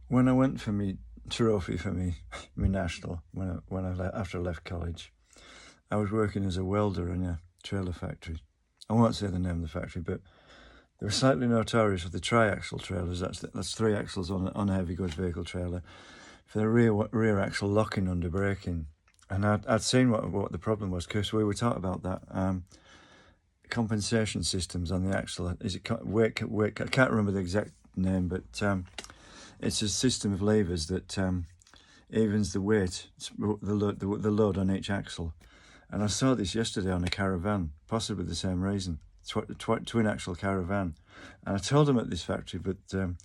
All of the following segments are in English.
When I went for me trophy for me national, after I left college, I was working as a welder in a trailer factory. I won't say the name of the factory, but they were slightly notorious for the tri-axle trailers. That's 3 axles on a heavy goods vehicle trailer, for the rear axle locking under braking. And I'd seen what the problem was, because we were taught about that. Compensation systems on the axle. Is it weight? I can't remember the exact name, but it's a system of levers that evens the weight, the load on each axle. And I saw this yesterday on a caravan, possibly the same reason, twin axle caravan. And I told him at this factory, but the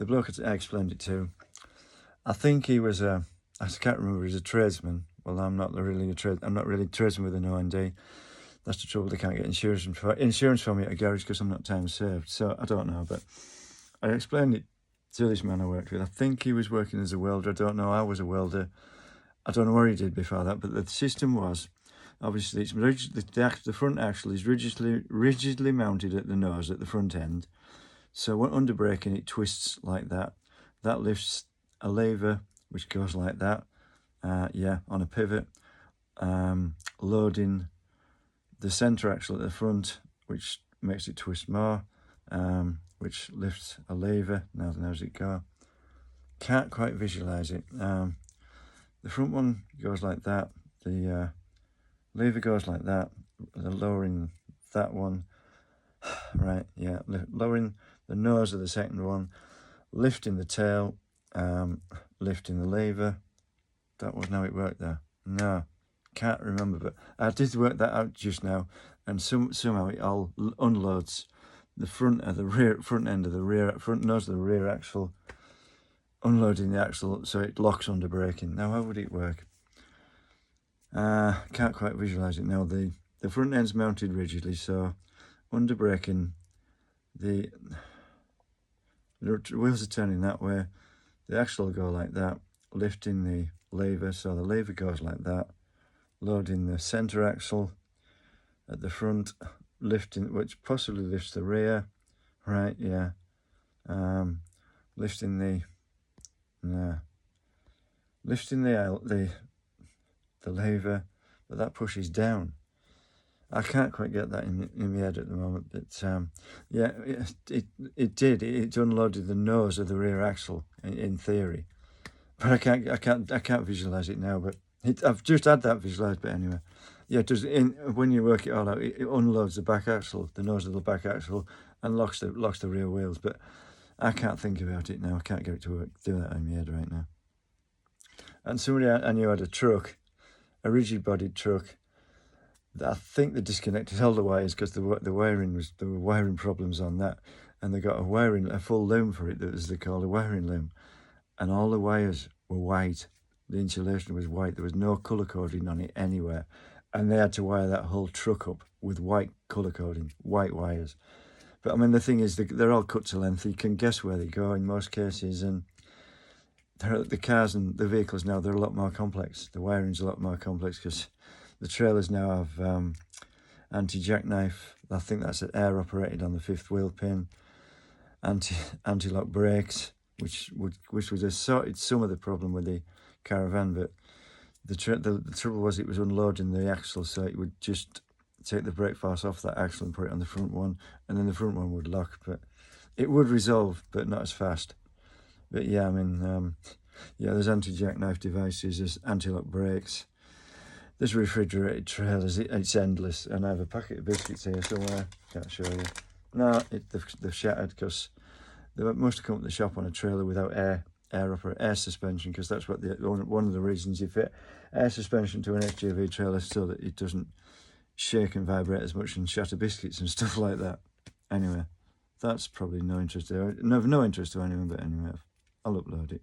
bloke I explained it to, I think he was I can't remember, he's a tradesman. Well, I'm not really a tradesman with an OND. That's the trouble, they can't get insurance from me at a garage because I'm not time served. So I don't know, but I explained it to this man I worked with. I think he was working as a welder. I don't know. I was a welder. I don't know what he did before that, but the system was, obviously, it's the front axle is rigidly mounted at the nose at the front end. So when under braking, it twists like that. That lifts a lever which goes like that. On a pivot, loading the center axle at the front, which makes it twist more, which lifts a lever. Now does it go? Can't quite visualize it. The front one goes like that. The lever goes like that. Lowering that one, right? Yeah, lowering the nose of the second one, lifting the tail, lifting the lever. That wasn't how it worked there. No, can't remember, but I did work that out just now, and somehow it all unloads the front end of the front nose of the rear axle, unloading the axle so it locks under braking. Now, how would it work? Can't quite visualize it now. The front end's mounted rigidly, so under braking, the wheels are turning that way. The axle will go like that, lifting the lever, so the lever goes like that, loading the center axle at the front, lifting, which possibly lifts the rear, right? Yeah. Lifting the lever, but that pushes down. I can't quite get that in my head at the moment, but yeah, it unloaded the nose of the rear axle in theory, but I can't visualize it now. But I've just had that visualized. But anyway, yeah, when you work it all out, it unloads the back axle, the nose of the back axle, and locks the rear wheels. But I can't think about it now. I can't get it to work. Do that in my head right now. And somebody I knew had a truck, a rigid-bodied truck. I think they disconnected all the wires because there were wiring problems on that, and they got a full loom for it, as they call a wiring loom, and all the wires were white. The insulation was white. There was no colour coding on it anywhere, and they had to wire that whole truck up with white colour coding, white wires. But I mean, the thing is, they're all cut to length. You can guess where they go in most cases, and the cars and the vehicles now, they're a lot more complex. The wiring's a lot more complex because the trailers now have anti-jackknife. I think that's air operated on the 5th wheel pin. Anti-lock brakes, which would have sorted some of the problem with the caravan. But the trouble was, it was unloading the axle, so it would just take the brake force off that axle and put it on the front one, and then the front one would lock. But it would resolve, but not as fast. But yeah, I mean, there's anti-jackknife devices, there's anti-lock brakes, there's refrigerated trailers. It's endless. And I have a packet of biscuits here somewhere. Can't show you. No, they've shattered because they must have come to the shop on a trailer without air suspension, because that's what one of the reasons you fit air suspension to an SUV trailer, so that it doesn't shake and vibrate as much and shatter biscuits and stuff like that. Anyway, that's probably no interest to anyone, but anyway, I'll upload it.